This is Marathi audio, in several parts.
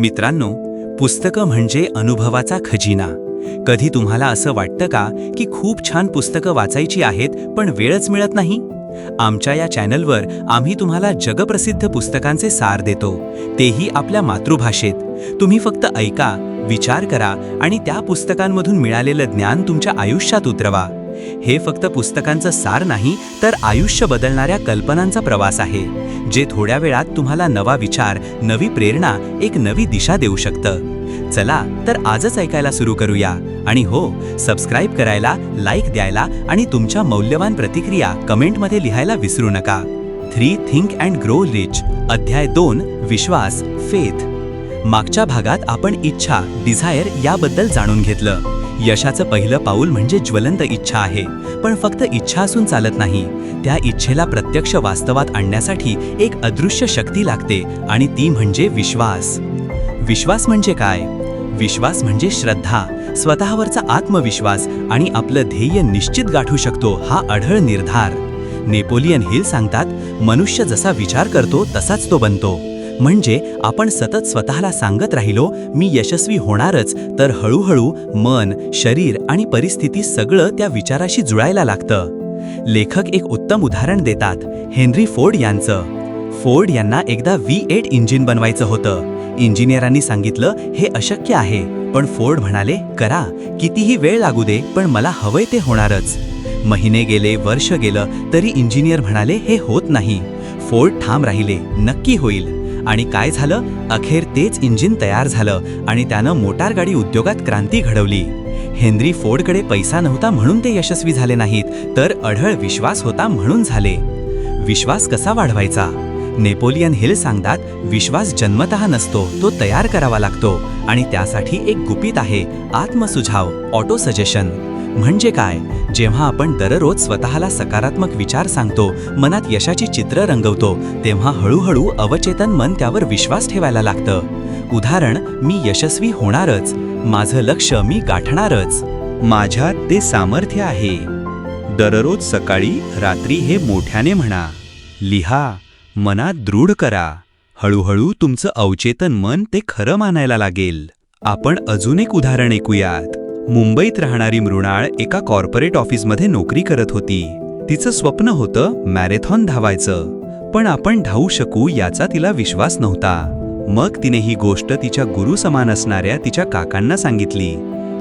मित्रांनो, पुस्तकं म्हणजे अनुभवाचा खजिना. कधी तुम्हाला असं वाटतं का की खूप छान पुस्तकं वाचायची आहेत पण वेळच मिळत नाही? आमच्या या चॅनलवर आम्ही तुम्हाला जगप्रसिद्ध पुस्तकांचे सार देतो, तेही आपल्या मातृभाषेत. तुम्ही फक्त ऐका, विचार करा आणि त्या पुस्तकांमधून मिळालेलं ज्ञान तुमच्या आयुष्यात उतरवा. हे फक्त पुस्तकांचं सार नाही, तर आयुष्य बदलणाऱ्या कल्पनांचा प्रवास आहे, जे थोड्या वेळात तुम्हाला नवा विचार, नवी प्रेरणा, एक नवी दिशा देऊ शकतं. चला तर आजच ऐकायला सुरू करूया. आणि हो, सबस्क्राईब करायला, लाईक द्यायला आणि तुमच्या मौल्यवान प्रतिक्रिया कमेंटमध्ये लिहायला विसरू नका. 3 थिंक अँड ग्रो रिच, अध्याय 2, विश्वास, फेथ. मागच्या भागात आपण इच्छा, डिझायर याबद्दल जाणून घेतलं. यशाचं पहिलं पाऊल म्हणजे ज्वलंत इच्छा आहे. पण फक्त इच्छा असून चालत नाही. त्या इच्छेला प्रत्यक्ष वास्तवात आणण्यासाठी एक अदृश्य शक्ती लागते आणि ती म्हणजे विश्वास. विश्वास म्हणजे काय? विश्वास म्हणजे श्रद्धा, स्वतःवरचा आत्मविश्वास आणि आपलं ध्येय निश्चित गाठू शकतो हा अढळ निर्धार. नेपोलियन हिल सांगतात, मनुष्य जसा विचार करतो तसाच तो बनतो. म्हणजे आपण सतत स्वतःला सांगत राहिलो मी यशस्वी होणारच, तर हळूहळू मन, शरीर आणि परिस्थिती सगळं त्या विचाराशी जुळायला लागतं. लेखक एक उत्तम उदाहरण देतात, हेनरी फोर्ड यांचं. फोर्ड यांना एकदा V8 इंजिन बनवायचं होतं. इंजिनियरांनी सांगितलं हे अशक्य आहे, पण फोर्ड म्हणाले करा, कितीही वेळ लागू दे, पण मला हवंय ते होणारच. महिने गेले, वर्ष गेलं, तरी इंजिनियर म्हणाले हे होत नाही. फोर्ड ठाम राहिले, नक्की होईल. आणि काय झालं? अखेर तेच इंजिन तयार झालं आणि त्यानं मोटारगाडी उद्योगात क्रांती घडवली. हेनरी फोर्डकडे पैसा नव्हता म्हणून ते यशस्वी झाले नाहीत, तर अढळ विश्वास होता म्हणून झाले. विश्वास कसा वाढवायचा? नेपोलियन हिल सांगतात, विश्वास जन्मतः नसतो, तो तयार करावा लागतो. आणि त्यासाठी एक गुपित आहे, आत्मसुझाव, ऑटो सजेशन. म्हणजे काय? जेव्हा आपण दररोज स्वतःला सकारात्मक विचार सांगतो, मनात यशाची चित्र रंगवतो, तेव्हा हळूहळू अवचेतन मन त्यावर विश्वास ठेवायला लागतं. उदाहरण, मी यशस्वी होणारच, माझं लक्ष मी गाठणारच, माझ्यात ते सामर्थ्य आहे. दररोज सकाळी, रात्री हे मोठ्याने म्हणा, लिहा, मनात दृढ करा. हळूहळू तुमचं अवचेतन मन ते खरं मानायला लागेल. आपण अजून एक उदाहरण ऐकूयात. मुंबईत राहणारी मृणाळ एका कॉर्पोरेट ऑफिसमध्ये नोकरी करत होती. तिचं स्वप्न होतं मॅरेथॉन धावायचं, पण आपण धावू शकू याचा तिला विश्वास नव्हता. मग तिने ही गोष्ट तिच्या गुरु समान असणाऱ्या तिच्या काकांना सांगितली.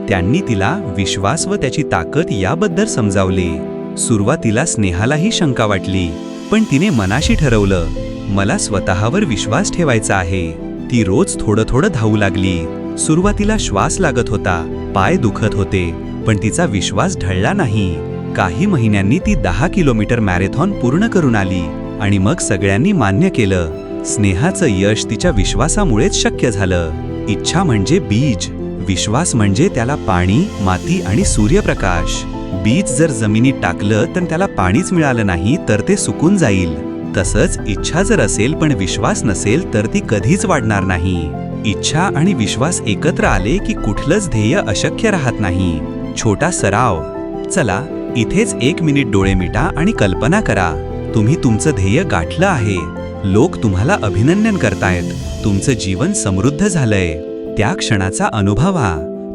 त्यांनी तिला विश्वास व त्याची ताकद याबद्दल समजावले. सुरुवातीला स्नेहालाही शंका वाटली, पण तिने मनाशी ठरवलं, मला स्वतःवर विश्वास ठेवायचा आहे. ती रोज थोडं थोडं धावू लागली. सुरुवातीला श्वास लागत होता, पाय दुखत होते, पण तिचा विश्वास ढळला नाही. काही महिन्यांनी ती 10 किलोमीटर मॅरेथॉन पूर्ण करून आली. आणि मग सगळ्यांनी मान्य केलं, स्नेहाचं यश तिच्या विश्वासामुळेच शक्य झालं. इच्छा म्हणजे बीज, विश्वास म्हणजे त्याला पाणी, माती आणि सूर्यप्रकाश. बीज जर जमिनीत टाकलं तर त्याला पाणीच मिळालं नाही तर ते सुकून जाईल. तसंच इच्छा जर असेल पण विश्वास नसेल तर ती कधीच वाढणार नाही. इच्छा आणि विश्वास एकत्र आले की कुठलंच ध्येय अशक्य राहत नाही. छोटा सराव. चला, इथेच 1 मिनिट डोळे मिटा आणि कल्पना करा, तुम्ही तुमचं ध्येय गाठलं आहे. लोक तुम्हाला अभिनंदन करतायत, तुमचं जीवन समृद्ध झालंय. त्या क्षणाचा अनुभवा.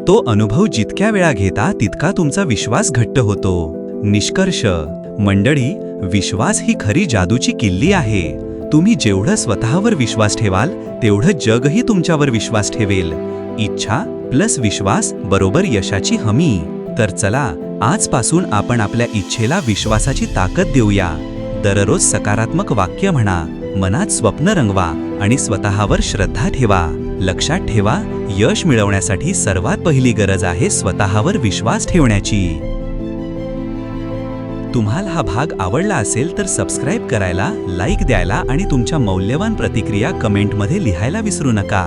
तो अनुभव जितक्या वेळा घेता तितका तुमचा विश्वास घट्ट होतो. निष्कर्ष. मंडळी, विश्वास ही खरी जादूची किल्ली आहे. तुम्ही जेवढं स्वतःवर विश्वास ठेवाल, तेवढं जगही तुमच्यावर विश्वास ठेवेल. इच्छा प्लस विश्वास बरोबर यशाची हमी. तर चला, आजपासून आपण आपल्या इच्छेला विश्वासाची ताकद देऊया. दररोज सकारात्मक वाक्य म्हणा, मनात स्वप्न रंगवा आणि स्वतःवर श्रद्धा ठेवा. लक्षात ठेवा, यश मिळवण्यासाठी सर्वात पहिली गरज आहे स्वतःवर विश्वास ठेवण्याची. तुम्हाला हा भाग आवडला असेल तर सबस्क्राईब करायला, लाईक द्यायला आणि तुमच्या मौल्यवान प्रतिक्रिया कमेंटमध्ये लिहायला विसरू नका.